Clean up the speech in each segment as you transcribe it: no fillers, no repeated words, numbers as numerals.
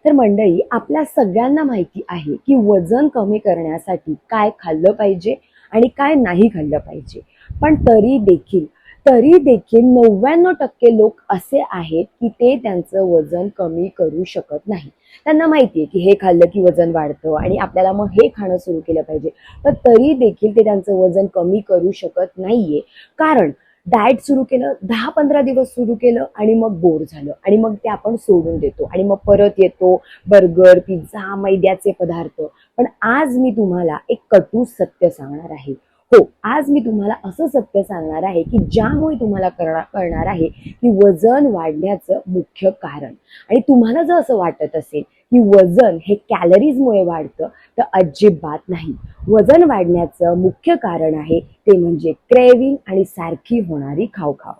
तर मंडळी, आपल्या सगळ्यांना माहिती आहे की वजन कमी करण्यासाठी काय खाल्लं पाहिजे आणि काय नाही खाल्लं पाहिजे. पण तरी देखील 99% लोक असे आहेत की ते त्यांचं वजन कमी करू शकत नाही. त्यांना माहिती आहे की हे खाल्लं की वजन वाढतं आणि आपल्याला मग हे खाणं सुरू केलं पाहिजे. पण तरी देखील ते त्यांचं वजन कमी करू शकत नाहीये. कारण डाएट सुरू केलं, 10-15 दिवस सुरू केलं आणि मग बोर झालं आणि मग ते आपण सोडून देतो आणि मग परत येतो बर्गर, पिझ्झा, मैद्याचे पदार्थ. पण आज मी तुम्हाला एक कटू सत्य सांगणार आहे. हो, आज मी तुम्हाला असं सत्य सांगणार आहे की ज्यामुळे तुम्हाला कळणार आहे की वजन वाढण्याचं मुख्य कारण. आणि तुम्हाला जर असं वाटत असेल की वजन हे कॅलरीजमुळे वाढतं, तर अजिबात नाही. वजन वाढण्याचं मुख्य कारण आहे ते म्हणजे क्रेविंग आणि सारखी होणारी खावखाव.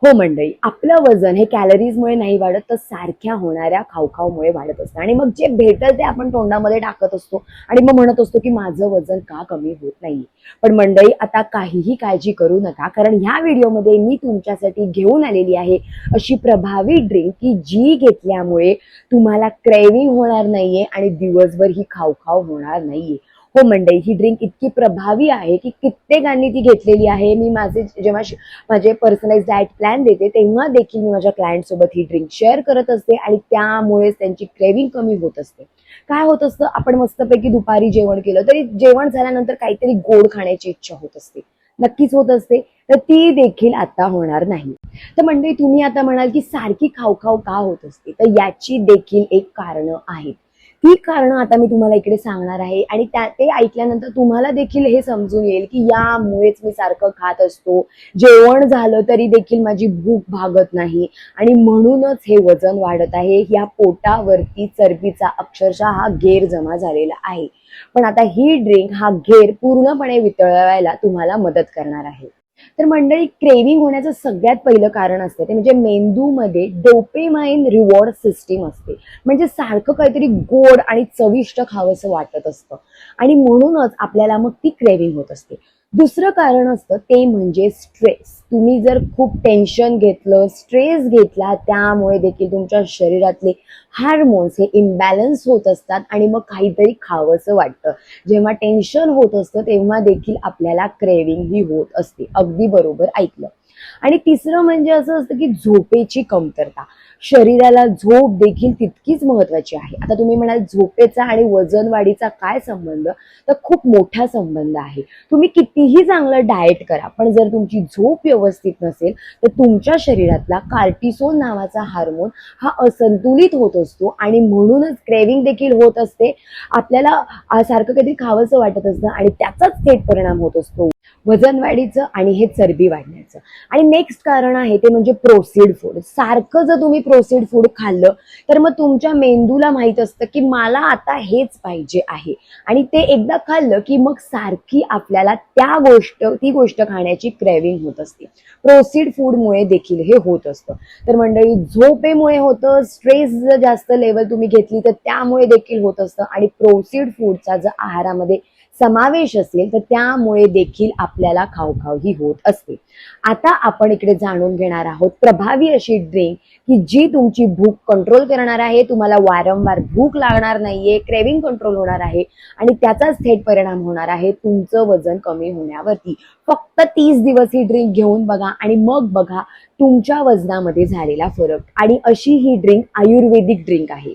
हो मंडळी, आपलं वजन हे कॅलरीजमुळे नाही वाढत, तर सारख्या होणाऱ्या खावखावमुळे वाढत असतं. आणि मग जे भेटल ते आपण तोंडामध्ये टाकत असतो आणि मग म्हणत असतो की माझं वजन का कमी होत नाही. पण मंडळी, आता काहीही काळजी करू नका, कारण ह्या व्हिडिओमध्ये मी तुमच्यासाठी घेऊन आलेली आहे अशी प्रभावी ड्रिंक की जी घेतल्यामुळे तुम्हाला क्रेविंग होणार नाहीये आणि दिवसभर ही खावखाव होणार नाहीये. हो मंडळी, ही ड्रिंक इतकी प्रभावी आहे की कित्येकांनी ती घेतलेली आहे. मी माझे पर्सनलाइज डाएट प्लॅन देते तेव्हा देखील मी माझ्या क्लायंट सोबत ही ड्रिंक शेअर करत असते आणि त्यामुळेच त्यांची क्रेविंग कमी होत असते. काय होत असतं, आपण मस्तपैकी दुपारी जेवण केलं तरी जेवण झाल्यानंतर काहीतरी गोड खाण्याची इच्छा होत असते, नक्कीच होत असते. तर ती देखील आता होणार नाही. तर मंडळी, तुम्ही आता म्हणाल की सारखी खावखाव का होत असते, तर याची देखील एक कारणं आहेत. ती कारणं आता मी तुम्हाला इकडे सांगणार आहे आणि ते ऐकल्यानंतर तुम्हाला देखील हे समजून येईल की यामुळेच मी सारखं खात असतो, जेवण झालं तरी देखील माझी भूक भागत नाही आणि म्हणूनच हे वजन वाढत आहे. या पोटावरती चरबीचा अक्षरशः हा घेर जमा झालेला आहे. पण आता ही ड्रिंक हा घेर पूर्णपणे वितळवायला तुम्हाला मदत करणार आहे. तर मंडळी, क्रेविंग होण्याचं सगळ्यात पहिलं कारण असते ते म्हणजे मेंदूमध्ये डोपामाइन रिवॉर्ड सिस्टीम असते. म्हणजे सारखं काहीतरी गोड आणि चविष्ट खावंसं वाटत असतं आणि म्हणूनच आपल्याला मग ती क्रेविंग होत असते. दुसरं कारण असतं ते म्हणजे स्ट्रेस. तुम्ही जर खूप टेन्शन घेतलं, स्ट्रेस घेतला, त्यामुळे देखील तुमच्या शरीरातले हार्मोन्स हे इम्बॅलन्स होत असतात आणि मग काहीतरी खावंसं वाटतं. जेव्हा टेन्शन होत असतं तेव्हा देखील आपल्याला क्रेविंग ही होत असते. अगदी बरोबर ऐकलं. आणि तिसरं म्हणजे असं असतं की झोपेची कमतरता. शरीराला झोप देखील तितकीच महत्वाची आहे. आता तुम्ही म्हणाल झोपेचा आणि वजन वाढीचा काय संबंध, तर खूप मोठा संबंध आहे. तुम्ही कितीही चांगलं डाएट करा, पण जर तुमची झोप व्यवस्थित नसेल तर तुमच्या शरीरातला कार्टिसोल नावाचा हार्मोन हा असंतुलित होत असतो आणि म्हणूनच क्रेविंग देखील होत असते. आपल्याला सारखं काहीतरी खावंसं वाटत असतं आणि त्याचाच थेट परिणाम होत असतो वजन वाढीचं आणि हे चरबी वाढण्याचं. आणि नेक्स्ट कारण आहे ते म्हणजे प्रोसेस्ड फूड. सारखं जर तुम्ही प्रोसेस्ड फूड खाल्लं तर मग तुमच्या मेंदूला माहित असतं की मला आता हेच पाहिजे आहे आणि ते एकदा खाल्लं की मग सारखी आपल्याला ती गोष्ट खाण्याची क्रेविंग होत असते. प्रोसेस्ड फूडमुळे देखील हे होत असतं. तर मंडळी, झोपेमुळे होतं, स्ट्रेस जर जास्त लेवल तुम्ही घेतली तर त्यामुळे देखील होत असतं आणि प्रोसेस्ड फूडचा जर आहारामध्ये समावेश असेल तर त्यामुळे देखील आपल्याला खावखाव ही होत असते. आता आपण इकडे जाणून घेणार आहोत प्रभावी अशी ड्रिंक की जी तुमची भूक कंट्रोल करणार आहे, तुम्हाला वारंवार भूक लागणार नाहीये, क्रेविंग कंट्रोल होणार आहे आणि त्याचाच थेट परिणाम होणार आहे तुमचं वजन कमी होण्यावरती. फक्त 30 दिवस ही ड्रिंक घेऊन बघा आणि मग बघा तुमच्या वजनामध्ये झालेला फरक. आणि अशी ही ड्रिंक आयुर्वेदिक ड्रिंक आहे.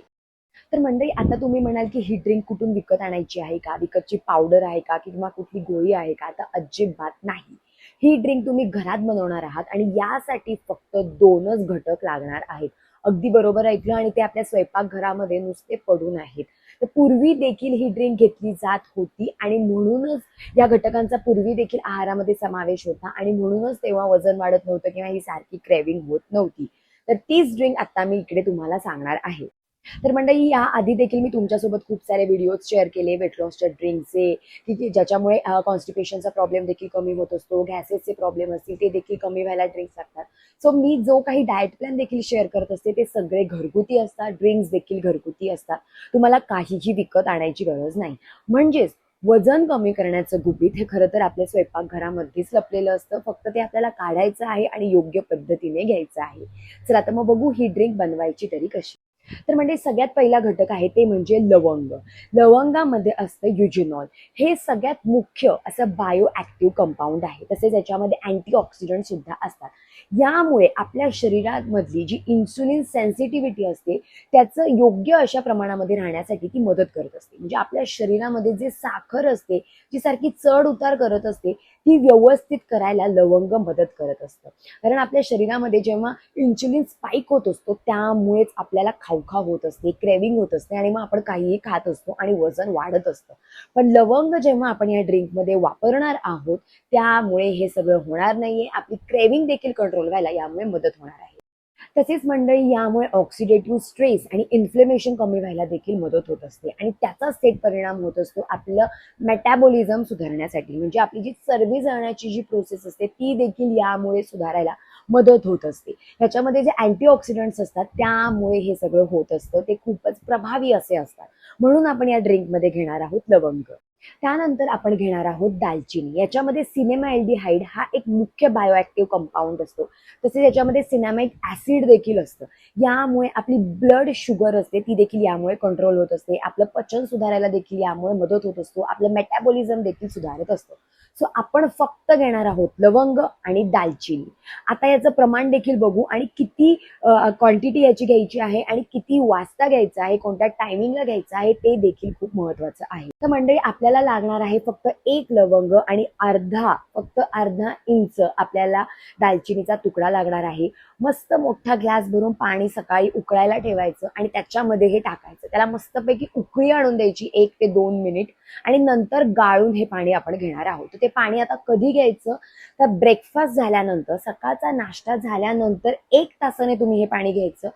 तर मंडळी, आता तुम्ही म्हणाल की ही ड्रिंक कुठून विकत आणायची आहे का, विकतची पावडर आहे का किंवा कुठली गोळी आहे का, तर अजिबात नाही. ही ड्रिंक तुम्ही घरात बनवणार आहात आणि यासाठी फक्त 2च घटक लागणार आहेत. अगदी बरोबर ऐकलं. आणि ते आपल्या स्वयंपाकघरामध्ये नुसते पडून आहेत. तर पूर्वी देखील ही ड्रिंक घेतली जात होती आणि म्हणूनच या घटकांचा पूर्वी देखील आहारामध्ये समावेश होता आणि म्हणूनच तेव्हा वजन वाढत नव्हतं किंवा ही सारखी क्रेविंग होत नव्हती. तर तीच ड्रिंक आता मी इकडे तुम्हाला सांगणार आहे. तर मंडळी, या आधी देखील मी तुमच्यासोबत खूप सारे व्हिडिओज शेअर केले वेट लॉसच्या ड्रिंकचे, की ज्याच्यामुळे कॉन्स्टिपेशनचा प्रॉब्लेम देखील कमी होत असतो, गॅसेसचे प्रॉब्लेम असतील ते देखील कमी व्हायला ड्रिंक्स लागतात. सो मी जो काही डाएट प्लॅन देखील शेअर करत असते ते सगळे घरगुती असतात, ड्रिंक्स देखील घरगुती असतात. तुम्हाला काहीही विकत आणायची गरज नाही. म्हणजेच वजन कमी करण्याचं गुपित हे खरं तर आपल्या स्वयंपाकघरामध्येच लपलेलं असतं. फक्त ते आपल्याला काढायचं आहे आणि योग्य पद्धतीने घ्यायचं आहे. चला, आता मग बघू ही ड्रिंक बनवायची तरी कशी. तर म्हणजे सगळ्यात पहिला घटक आहे ते म्हणजे लवंग. लवंगामध्ये असतं युजिनॉल. हे सगळ्यात मुख्य असं बायो ॲक्टिव्ह कंपाऊंड आहे. तसेच याच्यामध्ये अँटीऑक्सिडंट सुद्धा असतात. यामुळे आपल्या शरीरामधली जी इन्सुलिन सेन्सिटिव्हिटी असते त्याचं योग्य अशा प्रमाणामध्ये राहण्यासाठी ती मदत करत असते. म्हणजे आपल्या शरीरामध्ये जे साखर असते, जी सारखी चढ उतार करत असते, ती व्यवस्थित करायला लवंग मदत करत असतं. कारण आपल्या शरीरामध्ये जेव्हा इन्सुलिन स्पाइक होत असतो त्यामुळेच आपल्याला खावखाव होत असते, क्रेविंग होत असते आणि मग आपण काहीही खात असतो आणि वजन वाढत असतं. पण लवंग जेव्हा आपण या ड्रिंकमध्ये वापरणार आहोत त्यामुळे हे सगळं होणार नाहीये. आपली क्रेविंग देखील कंट्रोल व्हायला यामुळे मदत होणार आहे. तसेच मंडळी यामुळे ऑक्सिडेटिव्ह स्ट्रेस आणि इन्फ्लेमेशन कमी व्हायला देखील मदत होत असते आणि त्याचाच थेट परिणाम होत असतो आपलं मेटाबॉलिझम सुधारण्यासाठी. म्हणजे आपली जी चरबी जळण्याची जी प्रोसेस असते ती देखील यामुळे सुधारायला मदत होत असते. ह्याच्यामध्ये जे अँटीऑक्सिडंट्स असतात त्यामुळे हे सगळं होत असतं. ते खूपच प्रभावी असे असतात. म्हणून आपण या ड्रिंकमध्ये घेणार आहोत लवंग. त्यानंतर आपण घेणार आहोत दालचिनी. याच्यामध्ये सिनेमाल्डिहाइड हा एक मुख्य बायोॲक्टिव्ह कंपाऊंड असतो. तसेच याच्यामध्ये सिनॅमिक ॲसिड देखील असतं. यामुळे आपली ब्लड शुगर असते ती देखील यामुळे कंट्रोल होत असते. आपलं पचन सुधारायला देखील यामुळे मदत होत असतो. आपलं मेटाबॉलिझम देखील सुधारत असतं. सो आपण फक्त घेणार आहोत लवंग आणि दालचिनी. आता याचं प्रमाण देखील बघू आणि किती क्वांटिटी याची घ्यायची आहे आणि किती वाजता घ्यायचं आहे, कोणत्या टायमिंगला घ्यायचं आहे ते देखील खूप महत्वाचं आहे. तर मंडळी आपल्याला लागणार आहे फक्त एक लवंग आणि फक्त अर्धा इंच आपल्याला दालचिनीचा तुकडा लागणार आहे. मस्त मोठा ग्लास भरून पाणी सकाळी उकळायला ठेवायचं आणि त्याच्यामध्ये हे टाकायचं. त्याला मस्तपैकी उकळी आणून द्यायची 1 ते 2 मिनिट आणि नंतर गाळून हे पाणी आपण घेणार आहोत. तर ते पाणी आता कधी घ्यायचं तर ब्रेकफास्ट झाल्यानंतर, सकाळचा नाश्ता झाल्यानंतर 1 तासाने तुम्ही हे पाणी घ्यायचं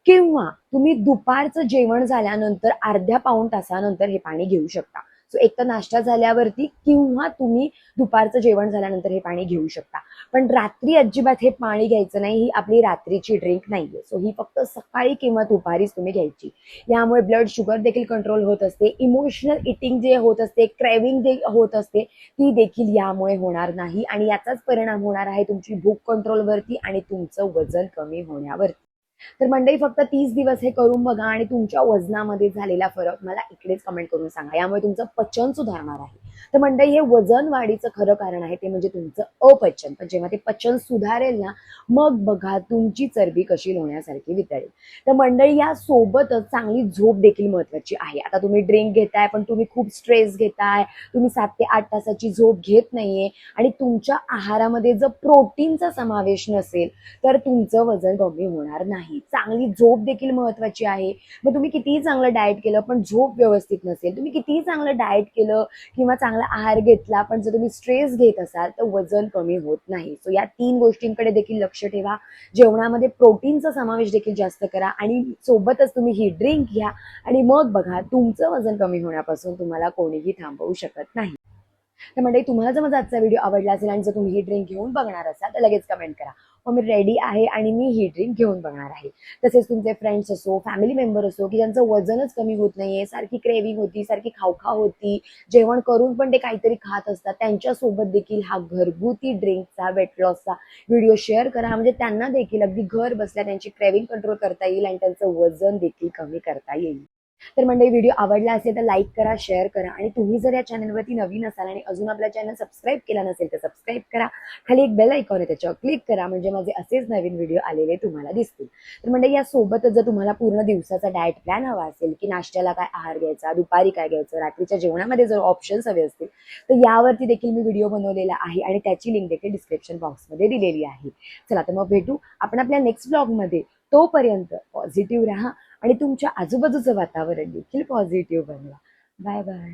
किंवा तुम्ही दुपारचं जेवण झाल्यानंतर अर्ध्या पाऊण तासानंतर हे पाणी घेऊ शकता. सो एक तर नाश्ता झाल्यावरती किंवा तुम्ही दुपारचं जेवण झाल्यानंतर हे पाणी घेऊ शकता. पण रात्री अजिबात हे पाणी घ्यायचं नाही. ही आपली रात्रीची ड्रिंक नाहीये. सो ही फक्त सकाळी किंवा दुपारीच तुम्ही घ्यायची. यामुळे ब्लड शुगर देखील कंट्रोल होत असते. इमोशनल इटिंग जे होत असते, क्रेविंग जे होत असते ती देखील यामुळे होणार नाही आणि याचाच परिणाम होणार आहे तुमची भूक कंट्रोलवरती आणि तुमचं वजन कमी होण्यावरती. तर मंडळी फक्त 30 दिवस हे करून बघा आणि तुमच्या वजनामध्ये झालेला फरक मला इकडेच कमेंट करून सांगा. यामुळे तुमचं पचन सुधारणार आहे. तर मंडळी हे वजन वाढीचं खरं कारण आहे ते म्हणजे तुमचं अपचन. पण जेव्हा ते पचन सुधारेल ना मग बघा तुमची चरबी कशी लोण्यासारखी वितळेल. तर मंडळी या सोबतच चांगली झोप देखील महत्वाची आहे. आता तुम्ही ड्रिंक घेताय पण तुम्ही खूप स्ट्रेस घेताय, तुम्ही 7 ते 8 तासाची झोप घेत नाहीये आणि तुमच्या आहारामध्ये जर प्रोटीनचा समावेश नसेल तर तुमचं वजन कमी होणार नाही. चांगली झोप देखील महत्वाची आहे. मग तुम्ही कितीही चांगलं डाएट केलं पण झोप व्यवस्थित नसेल, तुम्ही कितीही चांगलं डाएट केलं किंवा चांगला आहार घेतला पण जर तुम्ही स्ट्रेस घेत असाल तर वजन कमी होत नाही. सो या 3 गोष्टींकडे देखील लक्ष ठेवा. जेवणामध्ये प्रोटीनचा समावेश देखील जास्त करा आणि सोबतच तुम्ही ही ड्रिंक घ्या आणि मग बघा तुमचं वजन कमी होण्यापासून तुम्हाला कोणीही थांबवू शकत नाही. तर मंडळी तुम्हाला जर माझा आजचा व्हिडिओ आवडला असेल आणि जर तुम्ही ही ड्रिंक घेऊन बघणार असाल तर लगेच कमेंट करा. मग मी रेडी आहे आणि मी ही ड्रिंक घेऊन बघणार आहे. तसेच तुमचे फ्रेंड्स असो, फॅमिली मेंबर असो की ज्यांचं वजनच कमी होत नाहीये, सारखी क्रेविंग होती, सारखी खावखाव होती, जेवण करून पण ते काहीतरी खात असतात, त्यांच्यासोबत देखील हा घरगुती ड्रिंकचा वेट लॉसचा व्हिडिओ शेअर करा. म्हणजे त्यांना देखील अगदी घर बसल्या त्यांची क्रेविंग कंट्रोल करता येईल आणि त्यांचं वजन देखील कमी करता येईल. तर मंडळी व्हिडिओ आवडला असेल तर लाईक करा, शेअर करा आणि तुम्ही जर या चॅनलवरती नवीन असाल आणि अजून आपला चॅनल सबस्क्राईब केला नसेल तर सबस्क्राईब करा. खाली एक बेल आयकॉन आहे त्याच्यावर क्लिक करा म्हणजे माझे असेच नवीन व्हिडिओ आलेले तुम्हाला दिसतील. तर मंडळी या सोबतच जर तुम्हाला पूर्ण दिवसाचा डाएट प्लॅन हवा असेल की नाश्त्याला काय आहार घ्यायचा, दुपारी काय घ्यायचं, रात्रीच्या जेवणामध्ये जर ऑप्शन्स हवे असतील तर यावरती देखील मी व्हिडिओ बनवलेला आहे आणि त्याची लिंक देखील डिस्क्रिप्शन बॉक्समध्ये दिलेली आहे. चला तर मग भेटू आपण आपल्या नेक्स्ट ब्लॉगमध्ये. तोपर्यंत पॉझिटिव्ह राहा आणि तुमच्या आजूबाजूचं वातावरण देखील पॉझिटिव्ह बनवा. Bye bye.